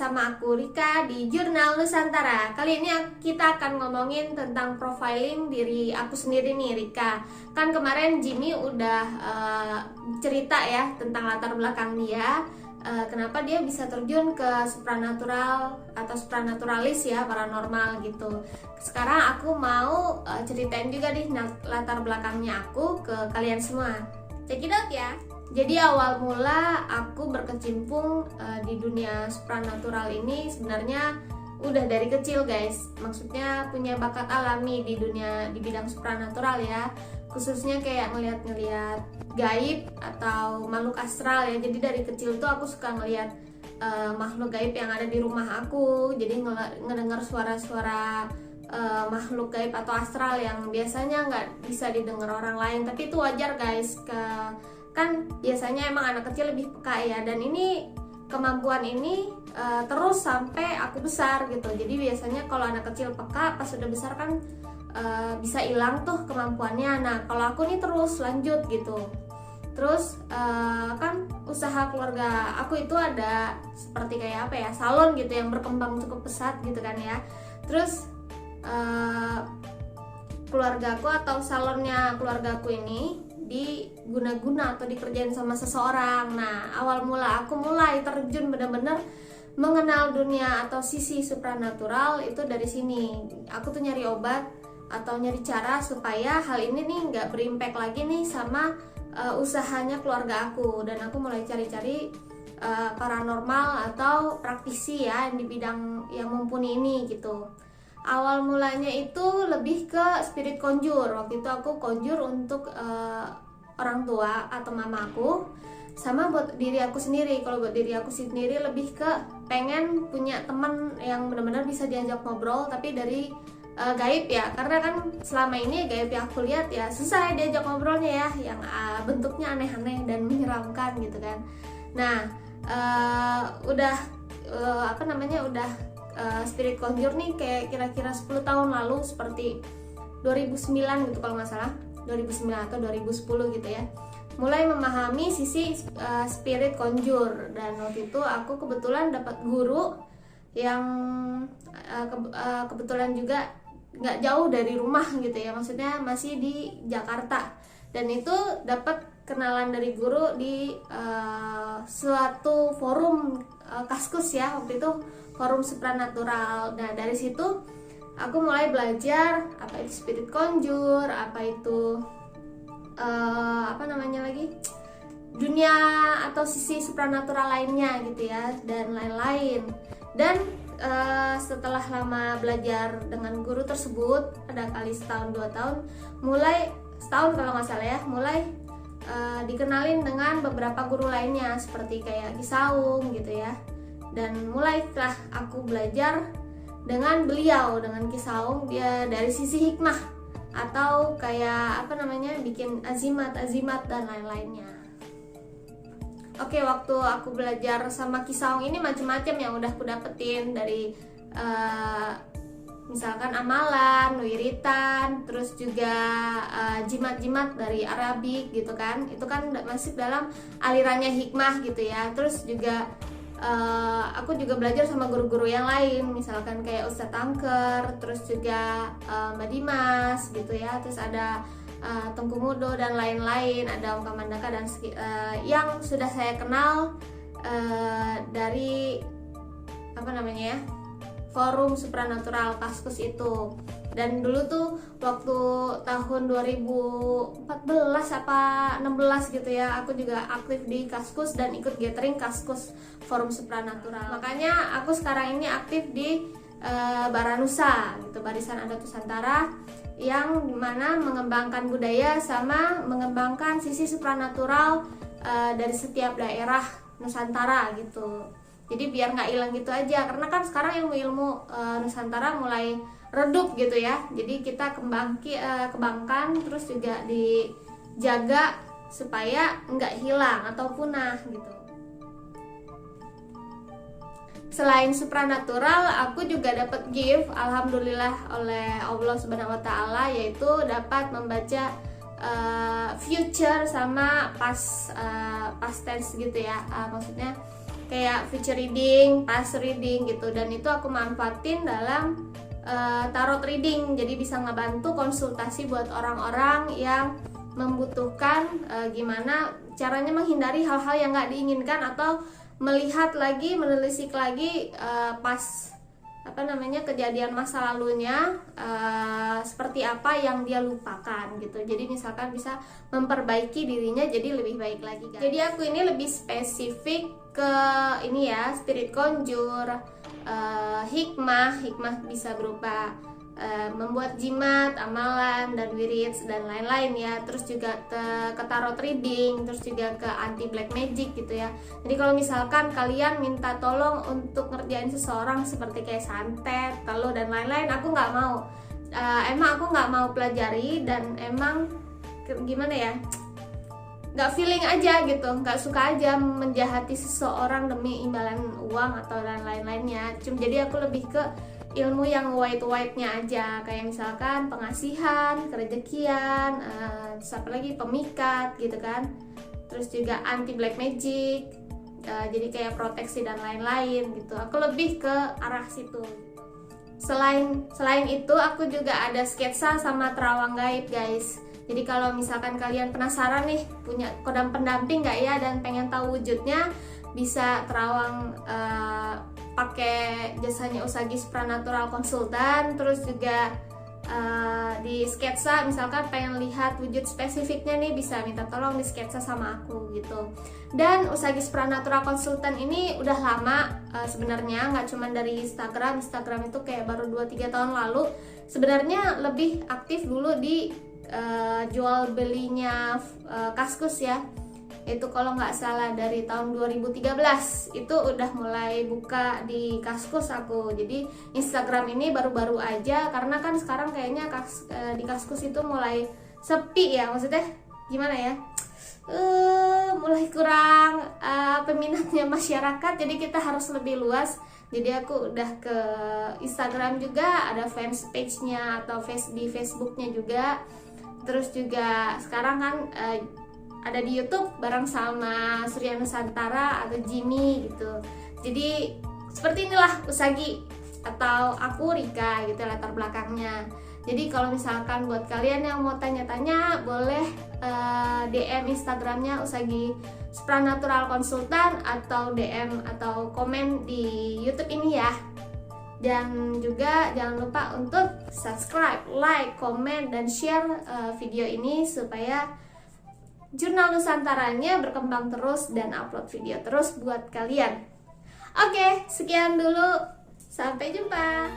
bersama aku Rika di Jurnal Nusantara. Kali ini kita akan ngomongin tentang profiling diri aku sendiri nih, Rika. Kan kemarin Jimmy udah cerita ya tentang latar belakang dia, kenapa dia bisa terjun ke supranatural atau supranaturalis ya, paranormal gitu. Sekarang aku mau ceritain juga nih latar belakangnya aku ke kalian semua. Check it out ya. Jadi awal mula aku berkecimpung di dunia supranatural ini sebenarnya udah dari kecil guys. Maksudnya punya bakat alami di bidang supranatural ya. Khususnya kayak ngeliat-ngeliat gaib atau makhluk astral ya. Jadi dari kecil tuh aku suka ngeliat makhluk gaib yang ada di rumah aku. Jadi ngedengar suara-suara makhluk gaib atau astral yang biasanya nggak bisa didengar orang lain. Tapi itu wajar guys, kan biasanya emang anak kecil lebih peka ya, dan ini kemampuan ini terus sampai aku besar gitu. Jadi biasanya kalau anak kecil peka, pas sudah besar kan bisa hilang tuh kemampuannya. Nah kalau aku nih terus lanjut gitu. Terus kan usaha keluarga aku itu ada seperti kayak apa ya, salon gitu yang berkembang cukup pesat gitu kan ya. Terus keluargaku atau salonnya keluargaku ini diguna-guna atau dikerjain sama seseorang. Nah awal mula aku mulai terjun benar-benar mengenal dunia atau sisi supranatural itu dari sini. Aku tuh nyari obat atau nyari cara supaya hal ini nih nggak berimpact lagi nih sama usahanya keluarga aku. Dan aku mulai cari-cari paranormal atau praktisi ya yang di bidang yang mumpuni ini gitu. Awal mulanya itu lebih ke spirit conjure. Waktu itu aku conjure untuk orang tua atau mamaku, sama buat diri aku sendiri. Kalau buat diri aku sendiri lebih ke pengen punya teman yang benar-benar bisa diajak ngobrol, tapi dari gaib ya. Karena kan selama ini gaib yang aku lihat ya susah diajak ngobrolnya ya, yang bentuknya aneh-aneh dan menyeramkan gitu kan. Nah udah spirit conjure nih kayak kira-kira 10 tahun lalu, seperti 2009 gitu kalau nggak salah, 2009 atau 2010 gitu ya, mulai memahami sisi spirit conjure. Dan waktu itu aku kebetulan dapat guru yang kebetulan juga nggak jauh dari rumah gitu ya, maksudnya masih di Jakarta. Dan itu dapat kenalan dari guru di suatu forum Kaskus ya, waktu itu forum supranatural. Nah dari situ aku mulai belajar apa itu spirit conjure, apa itu dunia atau sisi supranatural lainnya gitu ya, dan lain-lain. Dan setelah lama belajar dengan guru tersebut, ada kali setahun 2 tahun, mulai setahun kalau nggak salah ya, mulai dikenalin dengan beberapa guru lainnya seperti kayak Kisaung gitu ya. Dan mulailah aku belajar dengan beliau, dengan Kisaung, dia dari sisi hikmah atau kayak bikin azimat dan lain-lainnya. Oke, waktu aku belajar sama Kisaung ini macam-macam yang udah aku dapetin dari misalkan amalan, wiritan, terus juga jimat-jimat dari Arabik gitu kan. Itu kan masih dalam alirannya hikmah gitu ya. Terus juga aku juga belajar sama guru-guru yang lain, misalkan kayak Ustadz Angker, terus juga Mbak Dimas gitu ya, terus ada Tengku Mudo dan lain-lain, ada Om Kamandaka dan yang sudah saya kenal dari forum supranatural Kaskus itu. Dan dulu tuh waktu tahun 2014 apa 16 gitu ya, aku juga aktif di Kaskus dan ikut gathering Kaskus forum supranatural. Makanya aku sekarang ini aktif di Baranusa gitu, Barisan Adat Nusantara, yang dimana mengembangkan budaya sama mengembangkan sisi supranatural dari setiap daerah Nusantara gitu. Jadi biar nggak hilang gitu aja, karena kan sekarang ilmu Nusantara mulai redup gitu ya. Jadi kita kembangkan, terus juga dijaga supaya nggak hilang atau punah gitu. Selain supranatural, aku juga dapat gift, alhamdulillah, oleh Allah Subhanahu wa Ta'ala, yaitu dapat membaca future sama past tense gitu ya. Maksudnya kayak future reading, past reading gitu, dan itu aku manfaatin dalam tarot reading. Jadi bisa ngebantu konsultasi buat orang-orang yang membutuhkan gimana caranya menghindari hal-hal yang nggak diinginkan, atau melihat lagi, menelisik lagi pas kejadian masa lalunya seperti apa yang dia lupakan gitu. Jadi misalkan bisa memperbaiki dirinya jadi lebih baik lagi, guys. Jadi aku ini lebih spesifik ke ini ya, spirit conjure, hikmah bisa berupa membuat jimat, amalan, dan wirids, dan lain-lain ya. Terus juga ke tarot reading, terus juga ke anti black magic gitu ya. Jadi kalau misalkan kalian minta tolong untuk ngerjain seseorang seperti kayak santet, teluh, dan lain-lain, aku nggak mau. Emang aku nggak mau pelajari, dan emang gimana ya, nggak feeling aja gitu, nggak suka aja menjahati seseorang demi imbalan uang atau dan lain-lainnya. Jadi aku lebih ke ilmu yang white-nya aja, kayak misalkan pengasihan, kerejekian, apa lagi, pemikat gitu kan. Terus juga anti black magic, jadi kayak proteksi dan lain-lain gitu. Aku lebih ke arah situ. Selain itu aku juga ada sketsa sama terawang gaib, guys. Jadi kalau misalkan kalian penasaran nih punya kodam pendamping nggak ya dan pengen tahu wujudnya, bisa terawang pakai jasanya Usagi Supranatural Konsultan. Terus juga di sketsa, misalkan pengen lihat wujud spesifiknya nih, bisa minta tolong di sketsa sama aku gitu. Dan Usagi Supranatural Konsultan ini udah lama sebenarnya, nggak cuma dari Instagram itu kayak baru 2-3 tahun lalu. Sebenarnya lebih aktif dulu di jual belinya Kaskus ya. Itu kalau nggak salah dari tahun 2013 itu udah mulai buka di Kaskus aku. Jadi Instagram ini baru-baru aja, karena kan sekarang kayaknya di Kaskus itu mulai sepi ya, maksudnya gimana ya, mulai kurang peminatnya masyarakat, jadi kita harus lebih luas. Jadi aku udah ke Instagram juga, ada fans page-nya atau di Facebooknya juga. Terus juga sekarang kan ada di YouTube bareng sama Surya Nusantara atau Jimmy gitu. Jadi seperti inilah Usagi, atau aku Rika gitu latar belakangnya. Jadi kalau misalkan buat kalian yang mau tanya-tanya, boleh DM Instagramnya Usagi Supranatural Konsultan, atau DM atau komen di YouTube ini ya. Dan juga jangan lupa untuk subscribe, like, komen, dan share video ini supaya Jurnal Nusantaranya berkembang terus dan upload video terus buat kalian. Oke, sekian dulu. Sampai jumpa.